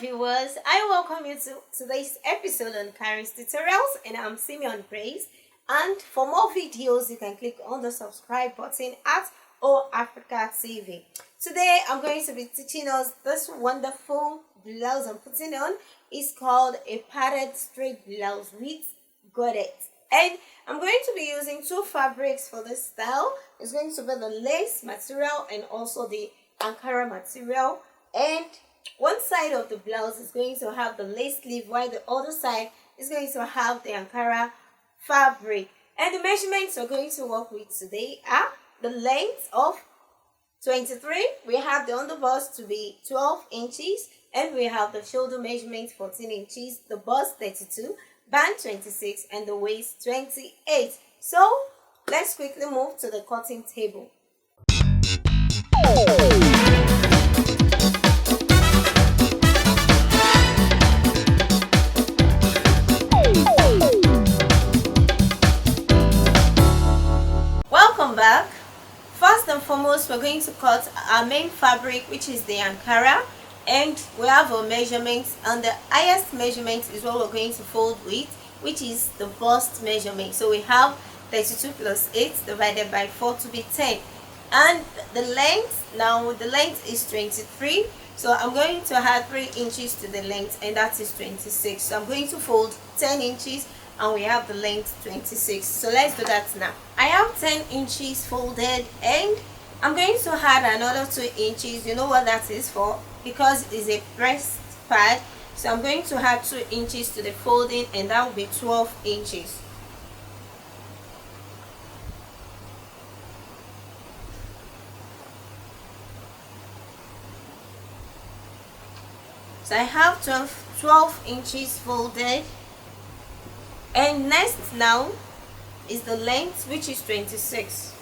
viewers, I welcome you to today's episode on Kharis Tutorials, and I'm Simeon Grace. And for more videos, you can click on the subscribe button at Afriq TV. Today, I'm going to be teaching us this wonderful blouse I'm putting on. It's called a padded straight blouse with Gordet. And I'm going to be using two fabrics for this style. It's going to be the lace material and also the Ankara material. And one side of the blouse is going to have the lace sleeve, while the other side is going to have the Ankara fabric. And the measurements we're going to work with today are the length of 23. We have the underbust to be 12 inches. And we have the shoulder measurement 14 inches, the bust 32, band 26, and the waist 28. So let's quickly move to the cutting table. Welcome back. First and foremost, we're going to cut our main fabric, which is the Ankara, and we have our measurements, and the highest measurement is what we're going to fold with, which is the bust measurement. So we have 32 plus 8 divided by 4 to be 10, and the length, now the length is 23, so I'm going to add 3 inches to the length, and that is 26. So I'm going to fold 10 inches and we have the length 26. So let's do that now. I have 10 inches folded, and I'm going to add another 2 inches. You know what that is for? Because it is a pressed pad. So I'm going to add 2 inches to the folding, and that will be 12 inches. So I have 12 inches folded. And next now is the length, which is 26.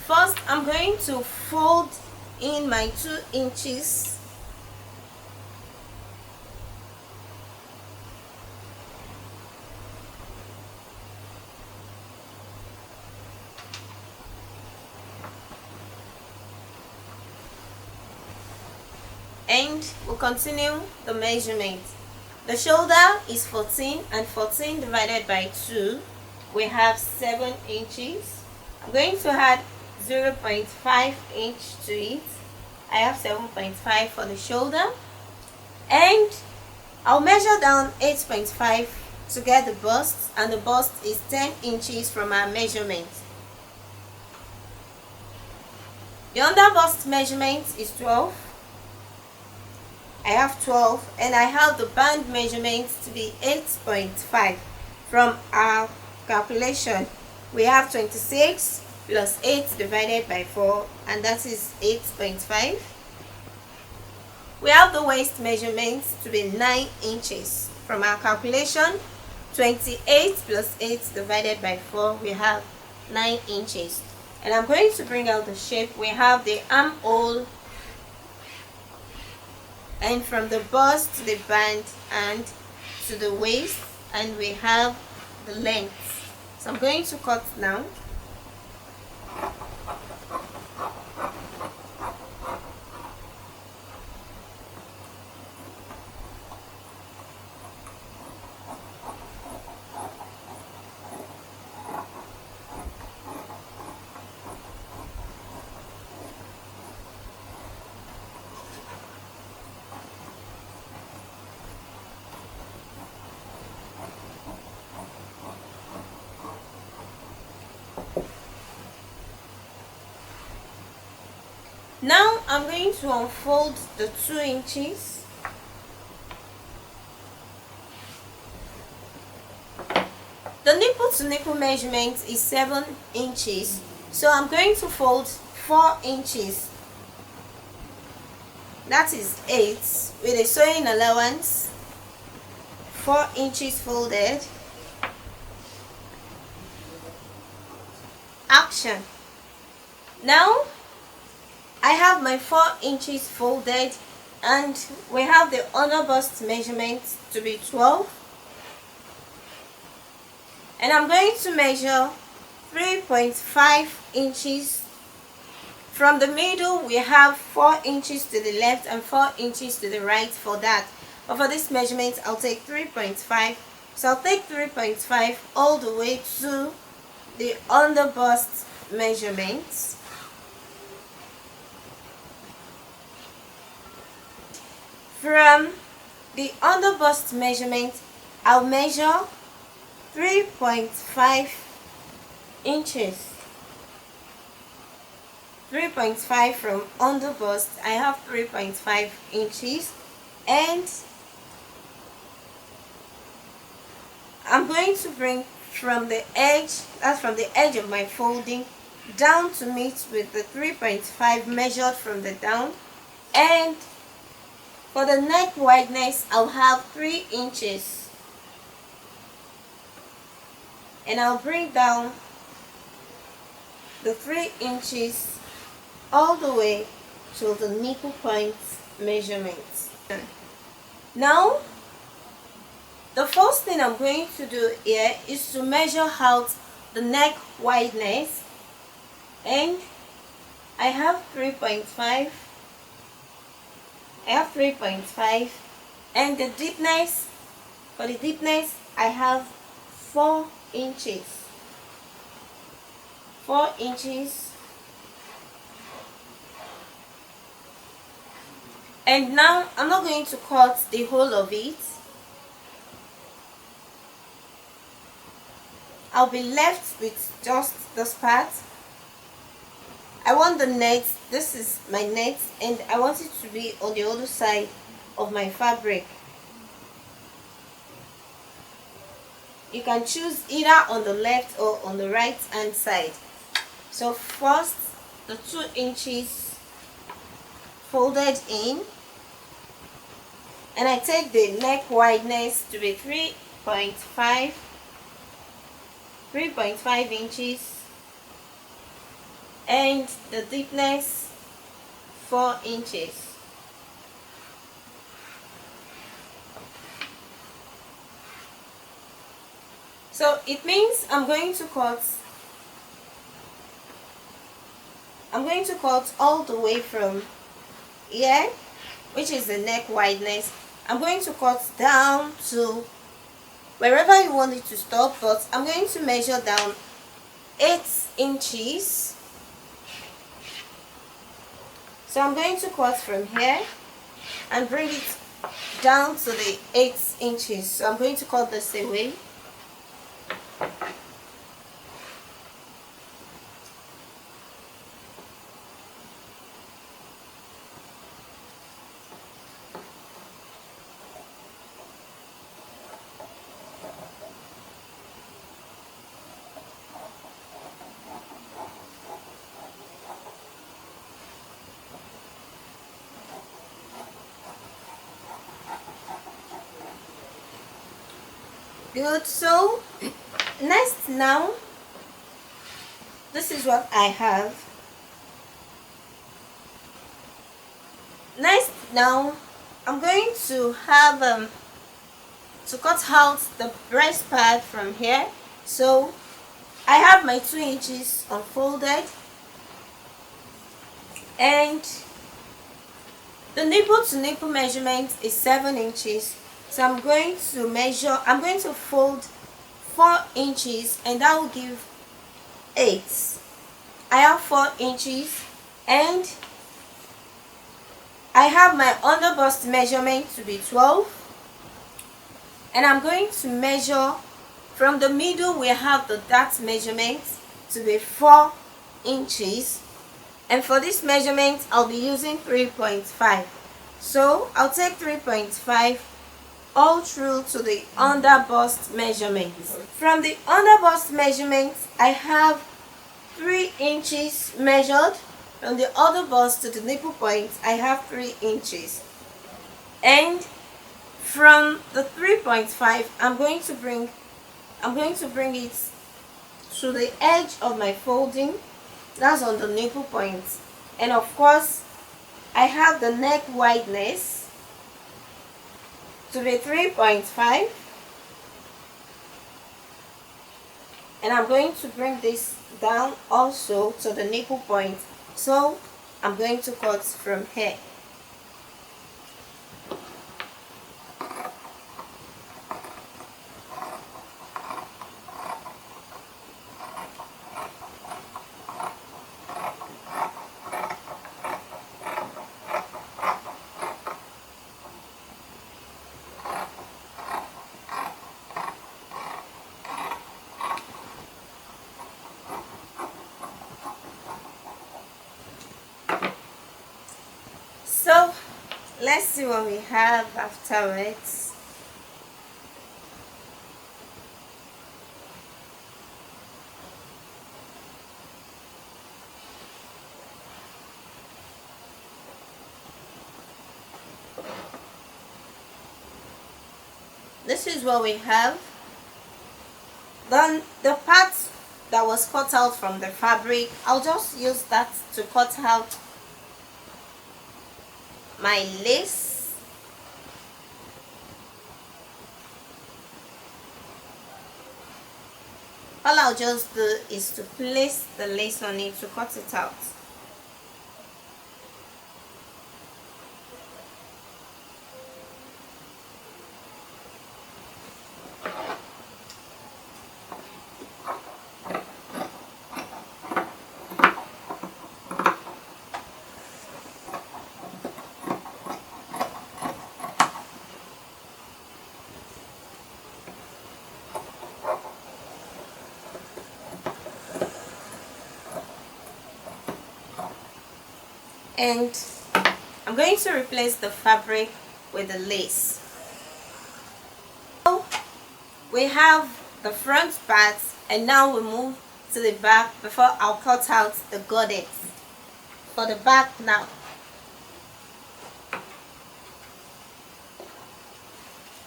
First, I'm going to fold in my 2 inches. And we'll continue the measurement. The shoulder is 14, and 14 divided by 2, we have 7 inches. I'm going to add 0.5 inch to it. I have 7.5 for the shoulder, and I'll measure down 8.5 to get the bust, and the bust is 10 inches from our measurement. The underbust measurement is 12. I have 12, and I have the band measurement to be 8.5 from our calculation. We have 26 plus 8 divided by 4, and that is 8.5. We have the waist measurement to be 9 inches from our calculation. 28 plus 8 divided by 4, we have 9 inches. And I'm going to bring out the shape. We have the armhole, and from the bust to the band and to the waist, and we have the length. So I'm going to cut now. Now I'm going to unfold the 2 inches. The nipple to nipple measurement is 7 inches. So I'm going to fold 4 inches. That is 8 with a sewing allowance. 4 inches folded. Action. Now I have my 4 inches folded, and we have the underbust measurement to be 12, and I'm going to measure 3.5 inches From the middle, we have 4 inches to the left and 4 inches to the right for that. But for this measurement, I'll take 3.5. So I'll take 3.5 all the way to the under bust measurements. From the under bust measurement, I'll measure 3.5 inches. 3.5 from under bust. I have 3.5 inches, and I'm going to bring from the edge, that's from the edge of my folding, down to meet with the 3.5 measured from the down. And for the neck wideness, I'll have 3 inches, and I'll bring down the 3 inches all the way to the nipple point measurement. Now, the first thing I'm going to do here is to measure out the neck wideness, and I have 3.5. And the deepness, for the deepness, I have 4 inches. 4 inches. And now I'm not going to cut the whole of it. I'll be left with just this part. I want the net, this is my net, and I want it to be on the other side of my fabric. You can choose either on the left or on the right hand side. So first, the 2 inches folded in, and I take the neck wideness to be 3.5 inches, and the deepness 4 inches. So it means I'm going to cut all the way from here, which is the neck wideness. I'm going to cut down to wherever you want it to stop, but I'm going to measure down 8 inches. So I'm going to cut from here and bring it down to the 8 inches. So I'm going to cut this away. Good. So next, now this is what I have. Next, now I'm going to have to cut out the breast part from here. So I have my 2 inches unfolded, and the nipple to nipple measurement is 7 inches. So I'm going to fold 4 inches, and that will give 8. I have 4 inches, and I have my under bust measurement to be 12, and I'm going to measure from the middle. We have the dart measurement to be 4 inches, and for this measurement I'll be using 3.5. So I'll take 3.5 all through to the under bust measurement. From the under bust measurement, I have 3 inches measured. From the other bust to the nipple point, I have 3 inches. And from the 3.5, I'm going to bring it to the edge of my folding. That's on the nipple point. And of course, I have the neck wideness to be 3.5, and I'm going to bring this down also to the nipple point So I'm going to cut from here. So let's see what we have afterwards. This is what we have. Then the part that was cut out from the fabric, I'll just use that to cut out my lace. All I'll just do is to place the lace on it to cut it out. And I'm going to replace the fabric with the lace. So we have the front part, and now we move to the back before I'll cut out the Gordet for the back now.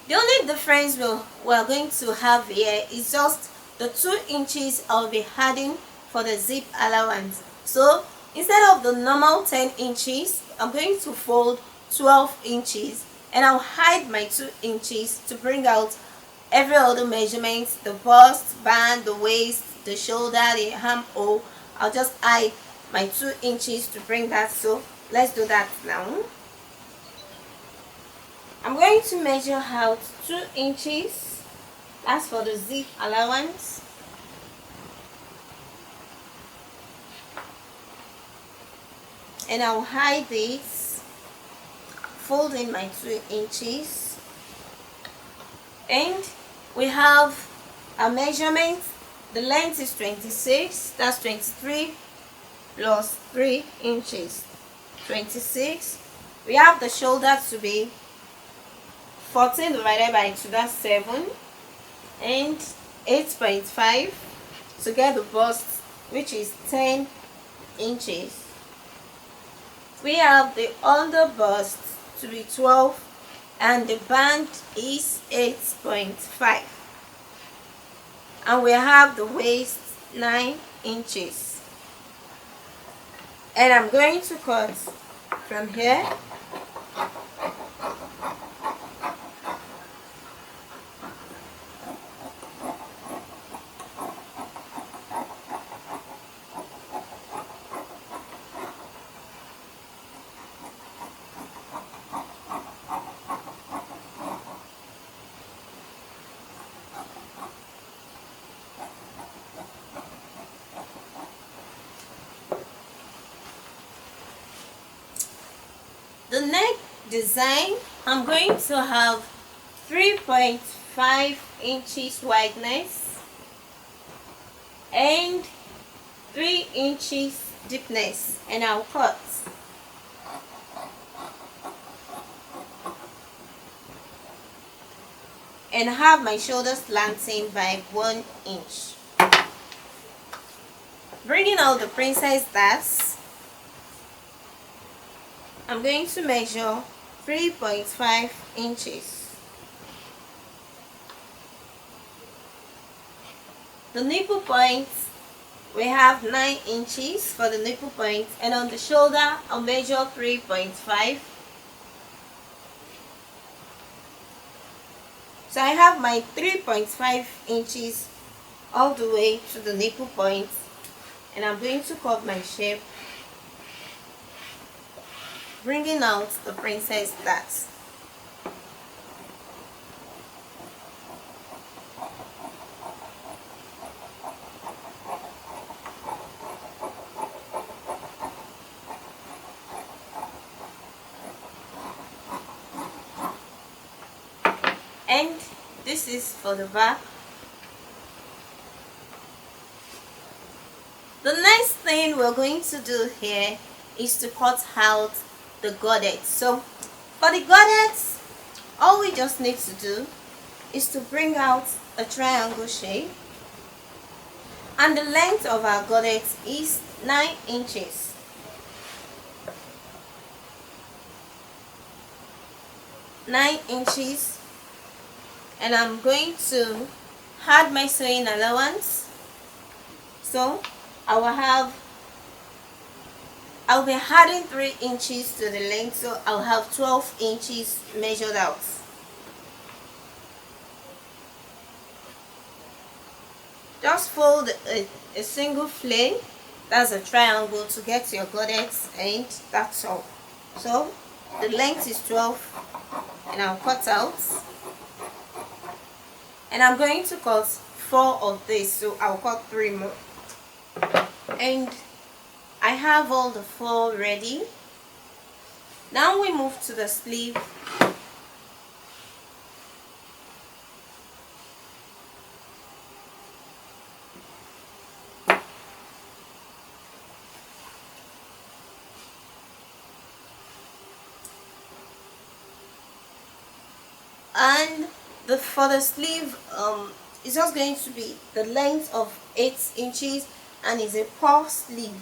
The only difference we're going to have here is just the 2 inches I'll be adding for the zip allowance. So instead of the normal 10 inches, I'm going to fold 12 inches and I'll hide my 2 inches to bring out every other measurement, the bust, band, the waist, the shoulder, the armhole. I'll just hide my 2 inches to bring that. So let's do that now. I'm going to measure out 2 inches. That's for the zip allowance. And I'll hide this, fold in my 2 inches, and we have a measurement. The length is 26, that's 23 plus 3 inches, 26. We have the shoulder to be 14 divided by 2, that's 7, and 8.5 to get the bust, which is 10 inches. We have the under bust to be 12 and the band is 8.5, and we have the waist 9 inches, and I'm going to cut from here. The neck design, I'm going to have 3.5 inches wideness and 3 inches deepness, and I'll cut. And have my shoulders slanting by 1 inch. Bringing out the princess darts, I'm going to measure 3.5 inches. The nipple points, we have 9 inches for the nipple points, and on the shoulder I'll measure 3.5. So I have my 3.5 inches all the way to the nipple points, and I'm going to cut my shape bringing out the princess darts. And this is for the back. The next thing we're going to do here is to cut out the gordet. So for the gordet, all we just need to do is to bring out a triangle shape, and the length of our gordet is 9 inches. And I'm going to add my sewing allowance. So I'll be adding 3 inches to the length, so I'll have 12 inches measured out. Just fold a single flame, that's a triangle, to get your gordet, and that's all. So the length is 12, and I'll cut out, and I'm going to cut 4 of this, so I'll cut 3 more. And I have all the 4 ready. Now we move to the sleeve. And for the sleeve, it's just going to be the length of 8 inches, and it's a puff sleeve,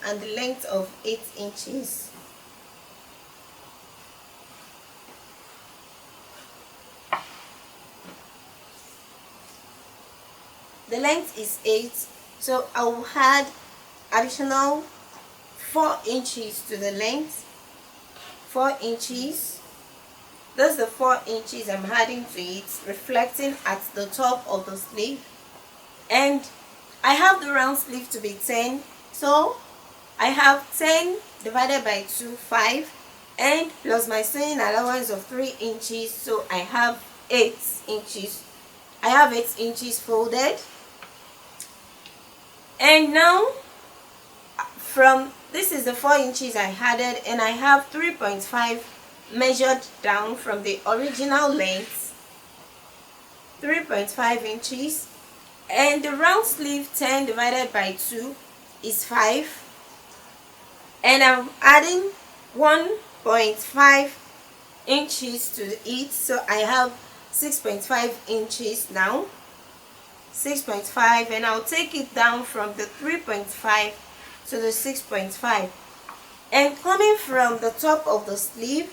and the length of 8 inches. The length is 8, so I will add additional 4 inches to the length. 4 inches. That's the 4 inches I'm adding to it, reflecting at the top of the sleeve. And I have the round sleeve to be 10, so I have 10 divided by 2, 5, and plus my sewing allowance of 3 inches, so I have 8 inches. I have 8 inches folded. And now this is the 4 inches I added, and I have 3.5 measured down from the original length, 3.5 inches, and the round sleeve 10 divided by 2 is 5, and I'm adding 1.5 inches to it, so I have 6.5 inches now, 6.5, and I'll take it down from the 3.5 to the 6.5, and coming from the top of the sleeve,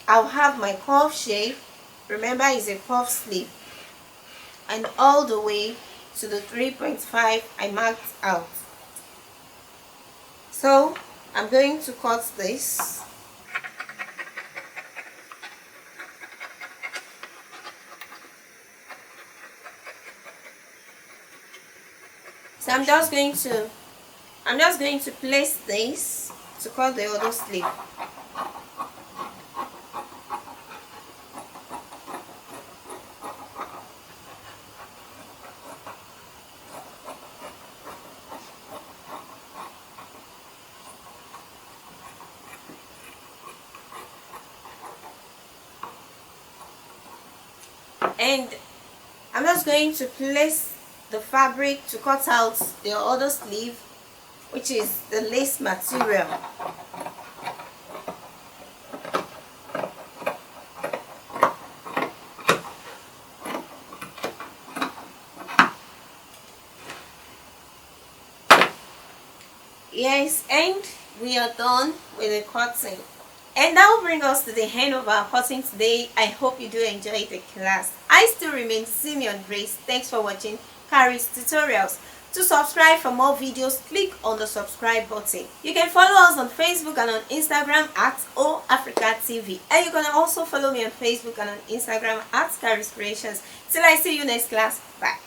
I'll have my cuff shape. Remember, it's a puff sleeve, and all the way to the 3.5 I marked out. So I'm going to cut this. So I'm just going to place this to cut the other sleeve. And I'm just going to place the fabric to cut out the other sleeve, which is the lace material. Yes, and we are done with the cutting. And that will bring us to the end of our cutting today. I hope you do enjoy the class. I still remain Simeon Grace. Thanks for watching Kharis Tutorials. To subscribe for more videos, click on the subscribe button. You can follow us on Facebook and on Instagram at Afriq TV. And you can also follow me on Facebook and on Instagram at Kharis Kreations. Till I see you next class. Bye.